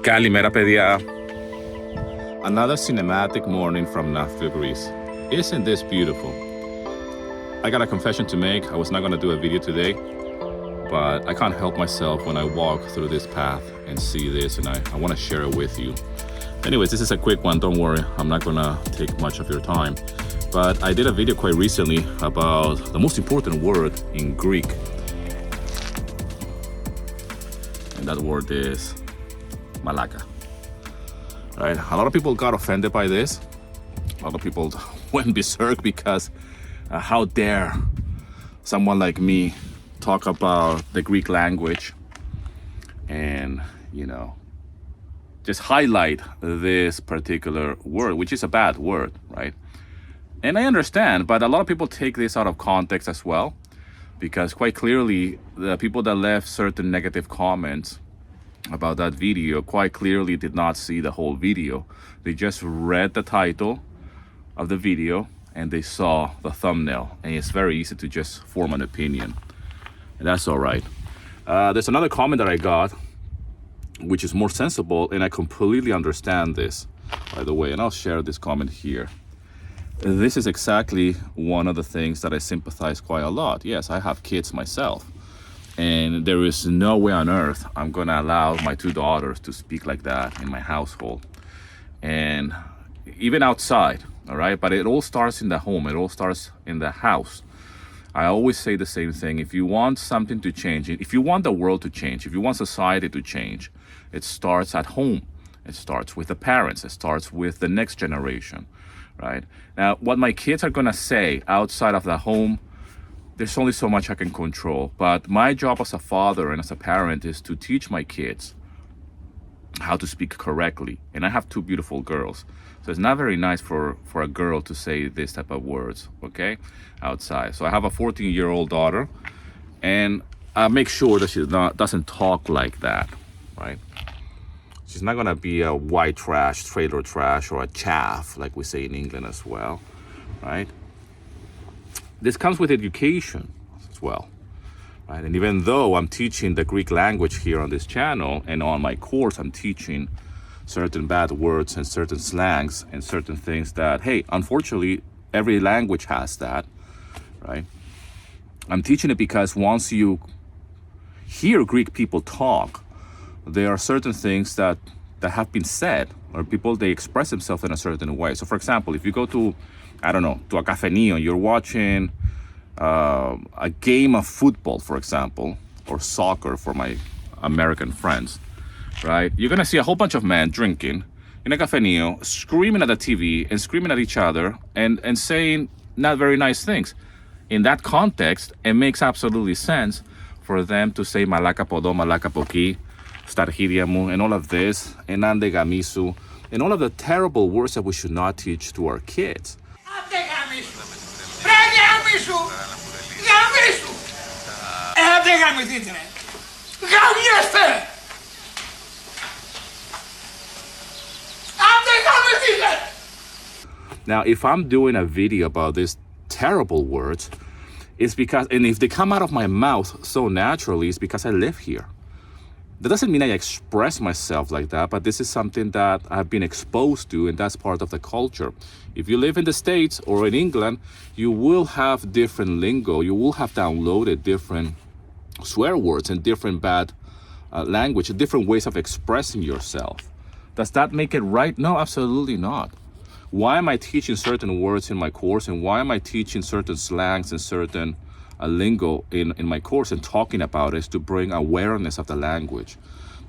Kalimera, παιδιά. Another cinematic morning from Nafta, Greece. Isn't this beautiful? I got a confession to make. I was not going to do a video today, but I can't help myself when I walk through this path and see this, and I want to share it with you. Anyways, this is a quick one. Don't worry. I'm not going to take much of your time. But I did a video quite recently about the most important word in Greek. And that word is Malaka. Right? A lot of people got offended by this. A lot of people went berserk because how dare someone like me talk about the Greek language and, just highlight this particular word, which is a bad word, right? And I understand, but a lot of people take this out of context as well, because quite clearly the people that left certain negative comments about that video quite clearly did not see the whole video. They just read the title of the video and they saw the thumbnail, and it's very easy to just form an opinion, and that's all right. There's another comment that I got which is more sensible, and I completely understand this, by the way, and I'll share this comment here. This is exactly one of the things that I sympathize quite a lot. Yes, I have kids myself, and there is no way on earth I'm gonna allow my two daughters to speak like that in my household, and even outside, all right? But it all starts in the home. It all starts in the house. I always say the same thing. If you want something to change, if you want the world to change, if you want society to change, it starts at home. It starts with the parents. It starts with the next generation, right? Now, what my kids are gonna say outside of the home, there's only so much I can control. But my job as a father and as a parent is to teach my kids how to speak correctly. And I have two beautiful girls. So it's not very nice for a girl to say this type of words, okay, outside. So I have a 14-year-old daughter, and I make sure that she doesn't talk like that, right? She's not gonna be a white trash, trailer trash, or a chaff, like we say in England as well, right? This comes with education as well, right? And even though I'm teaching the Greek language here on this channel, and on my course I'm teaching certain bad words and certain slangs and certain things that, hey, unfortunately, every language has that, right? I'm teaching it because once you hear Greek people talk, there are certain things that have been said, or people, they express themselves in a certain way. So for example, if you go to, I don't know, to a cafenio, you're watching a game of football, for example, or soccer for my American friends, right? You're gonna see a whole bunch of men drinking in a cafenio, screaming at the TV and screaming at each other and saying not very nice things. In that context, it makes absolutely sense for them to say Malaka podo, Malaka poki, Starhidiamu, and all of this, Enande gamisu, and all of the terrible words that we should not teach to our kids. Now, if I'm doing a video about these terrible words, it's because, and if they come out of my mouth so naturally, it's because I live here. That doesn't mean I express myself like that, but this is something that I've been exposed to, and that's part of the culture. If you live in the States or in England, you will have different lingo. You will have downloaded different swear words and different bad language, different ways of expressing yourself. Does that make it right? No, absolutely not. Why am I teaching certain words in my course, and why am I teaching certain slangs and certain lingo in my course and talking about it? Is to bring awareness of the language,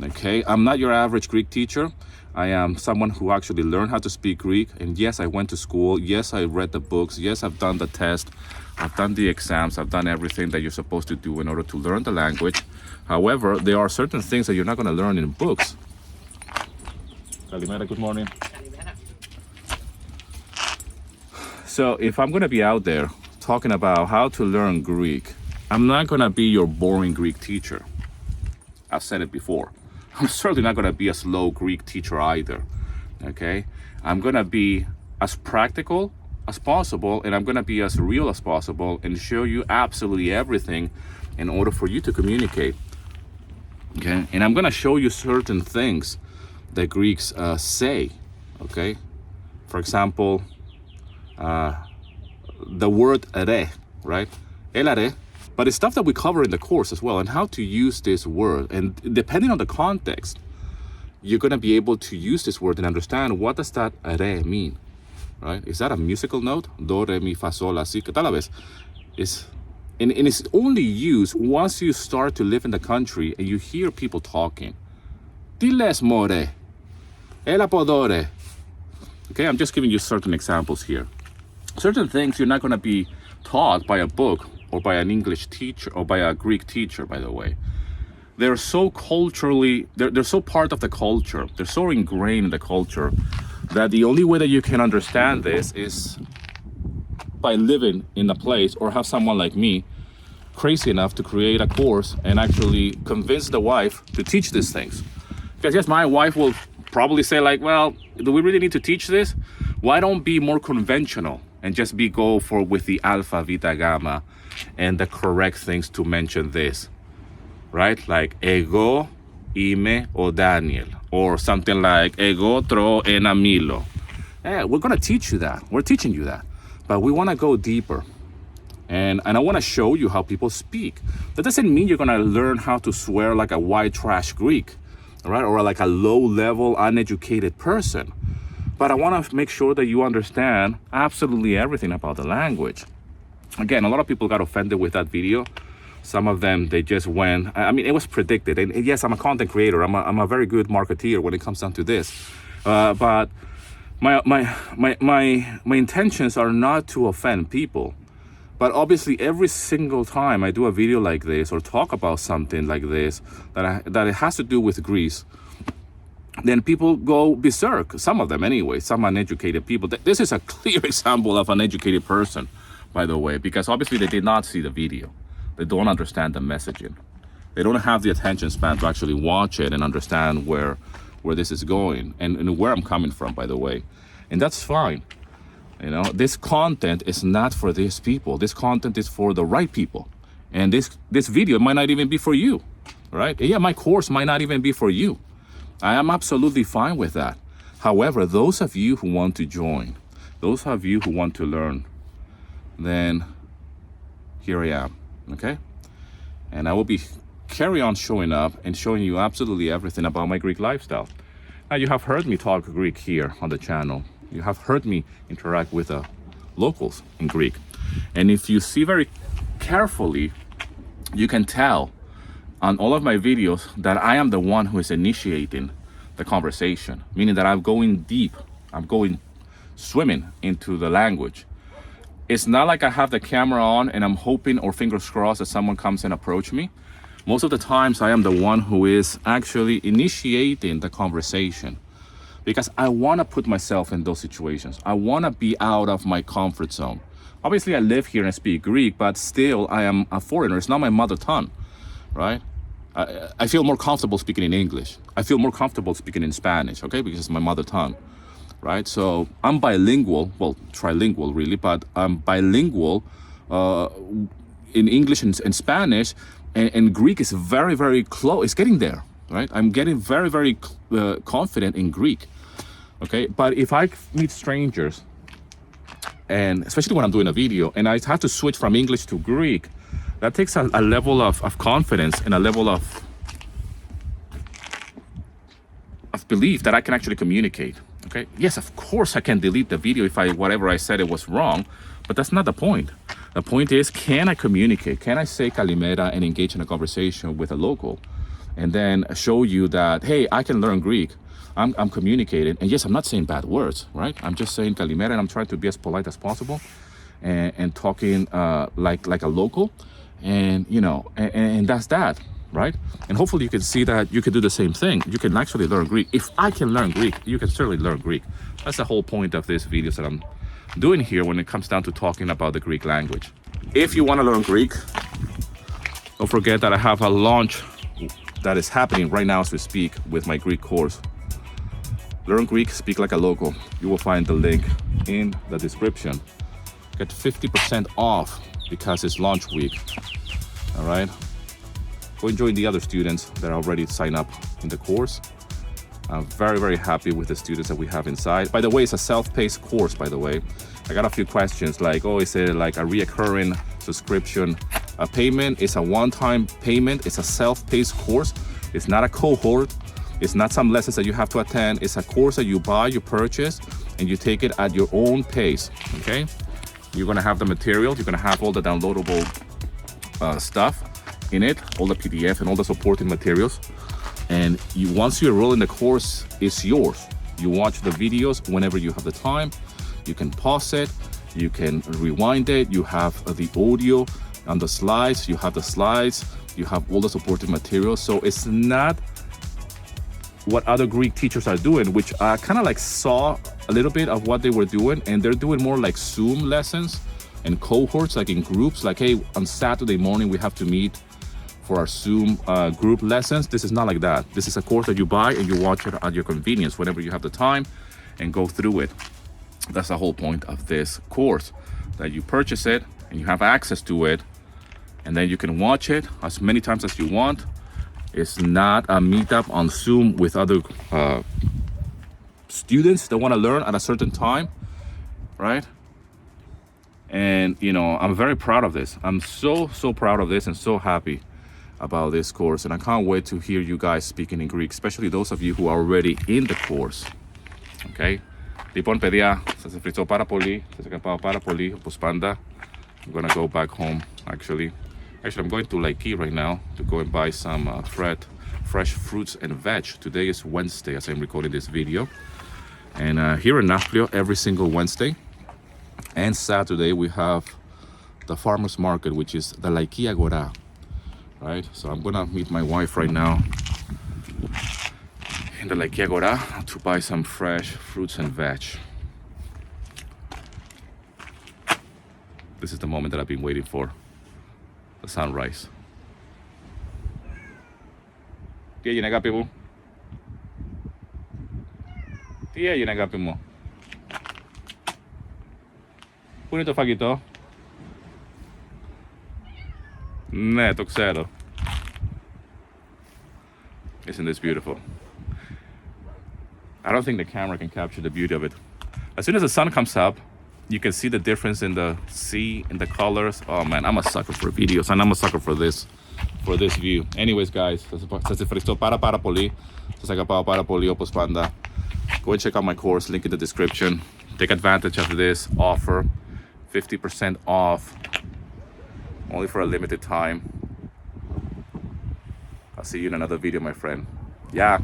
okay? I'm not your average Greek teacher. I am someone who actually learned how to speak Greek, and yes, I went to school. Yes, I read the books. Yes, I've done the test. I've done the exams. I've done everything that you're supposed to do in order to learn the language. However, there are certain things that you're not going to learn in books. Kalimera, good morning. So if I'm going to be out there talking about how to learn Greek, I'm not going to be your boring Greek teacher. I've said it before. I'm certainly not going to be a slow Greek teacher either, okay? I'm going to be as practical as possible, and I'm going to be as real as possible and show you absolutely everything in order for you to communicate, okay? And I'm going to show you certain things the Greeks say, okay? For example, the word re, right? Elare. But it's stuff that we cover in the course as well, and how to use this word. And depending on the context, you're going to be able to use this word and understand what does that re mean, right? Is that a musical note? Do, re, mi, fa, sol, la, si, que tal la vez? And it's only used once you start to live in the country and you hear people talking. Diles more, el apodore. Okay, I'm just giving you certain examples here. Certain things you're not going to be taught by a book or by an English teacher or by a Greek teacher, by the way. They're so culturally, they're so part of the culture. They're so ingrained in the culture that the only way that you can understand this is by living in a place or have someone like me crazy enough to create a course and actually convince the wife to teach these things. Because yes, my wife will probably say like, well, do we really need to teach this? Why don't be more conventional and just go for with the alpha, beta, gamma and the correct things to mention this, right? Like ego, ime, or Daniel, or something like ego, tro, en amilo. Yeah, we're gonna teach you that. We're teaching you that. But we wanna go deeper. And I wanna show you how people speak. That doesn't mean you're gonna learn how to swear like a white trash Greek, right? Or like a low-level, uneducated person. But I wanna make sure that you understand absolutely everything about the language. Again, a lot of people got offended with that video. Some of them, they just went, I mean, it was predicted. And yes, I'm a content creator. I'm a very good marketeer when it comes down to this. But my intentions are not to offend people. But obviously, every single time I do a video like this or talk about something like this that it has to do with Greece, then people go berserk. Some of them anyway, some uneducated people. This is a clear example of an educated person, by the way, because obviously they did not see the video. They don't understand the messaging. They don't have the attention span to actually watch it and understand where this is going and where I'm coming from, by the way. And that's fine. You know, this content is not for these people. This content is for the right people. And this video might not even be for you, right? Yeah, my course might not even be for you. I am absolutely fine with that. However, those of you who want to join, those of you who want to learn, then here I am, okay? And I will be carry on showing up and showing you absolutely everything about my Greek lifestyle. Now, you have heard me talk Greek here on the channel. You have heard me interact with locals in Greek. And if you see very carefully, you can tell on all of my videos that I am the one who is initiating the conversation, meaning that I'm going deep, I'm going swimming into the language. It's not like I have the camera on and I'm hoping or fingers crossed that someone comes and approach me. Most of the times I am the one who is actually initiating the conversation because I want to put myself in those situations. I want to be out of my comfort zone. Obviously I live here and speak Greek, but still I am a foreigner. It's not my mother tongue, right? I feel more comfortable speaking in English. I feel more comfortable speaking in Spanish, okay? Because it's my mother tongue, right? So I'm bilingual, well, trilingual really, but I'm bilingual in English and Spanish, and Greek is very, very close. It's getting there, right? I'm getting very, very confident in Greek, okay? But if I meet strangers, and especially when I'm doing a video, and I have to switch from English to Greek, that takes a level of confidence and a level of belief that I can actually communicate, okay? Yes, of course I can delete the video if whatever I said it was wrong, but that's not the point. The point is, can I communicate? Can I say kalimera and engage in a conversation with a local and then show you that, hey, I can learn Greek. I'm communicating. And yes, I'm not saying bad words, right? I'm just saying kalimera and I'm trying to be as polite as possible and talking like a local. And, you know, and that's that, right? And hopefully you can see that you can do the same thing. You can actually learn Greek. If I can learn Greek, you can certainly learn Greek. That's the whole point of this videos that I'm doing here when it comes down to talking about the Greek language. If you want to learn Greek, don't forget that I have a launch that is happening right now as we speak with my Greek course. Learn Greek, speak like a local. You will find the link in the description. Get 50% off because it's launch week. All right, go and join the other students that are already signed up in the course. I'm very, very happy with the students that we have inside. By the way, it's a self-paced course, by the way. I got a few questions like, oh, is it like a reoccurring subscription payment? It's a one-time payment. It's a self-paced course. It's not a cohort. It's not some lessons that you have to attend. It's a course that you buy, you purchase, and you take it at your own pace, okay? You're gonna have the material. You're gonna have all the downloadable stuff in it, all the PDF and all the supporting materials. And once you enroll in the course, it's yours. You watch the videos whenever you have the time. You can pause it, you can rewind it. You have the audio on the slides. You have the slides. You have all the supporting materials. So it's not what other Greek teachers are doing, which I kind of like saw a little bit of what they were doing, and they're doing more like Zoom lessons and cohorts, like in groups. Like, hey, on Saturday morning we have to meet for our Zoom group lessons. This is not like that. This is a course that you buy and you watch it at your convenience whenever you have the time and go through it. That's the whole point of this course, that you purchase it and you have access to it, and then you can watch it as many times as you want. It's not a meetup on Zoom with other students that want to learn at a certain time, right? And you know, I'm very proud of this. I'm so proud of this and so happy about this course, and I can't wait to hear you guys speaking in Greek, especially those of you who are already in the course. Okay? Λοιπόν, παιδιά, σας ευχαριστώ πάρα πολύ. Σας αγαπάω πάρα πολύ, όπως πάντα. I'm gonna go back home, actually. I'm going to Laiki right now to go and buy some fresh fruits and veg. Today is Wednesday as I'm recording this video. And here in Nafplio, every single Wednesday and Saturday, we have the farmer's market, which is the Laiki Agora. Right, so I'm gonna meet my wife right now in the Laiki Agora to buy some fresh fruits and veg. This is the moment that I've been waiting for, the sunrise. Τι έγινε, αγάπη μου? Τι έγινε, αγάπη μου? Πού είναι το φαγητό? Ναι, το ξέρω. Isn't this beautiful? I don't think the camera can capture the beauty of it. As soon as the sun comes up, you can see the difference in the sea and the colors. Oh man, I'm a sucker for videos and I'm a sucker for this view. Anyways, guys, σας ευχαριστώ πάρα πολύ. Σας αγαπάω πάρα πολύ, όπως πάντα. Go and check out my course, link in the description. Take advantage of this offer. 50% off. Only for a limited time. I'll see you in another video, my friend. Yeah.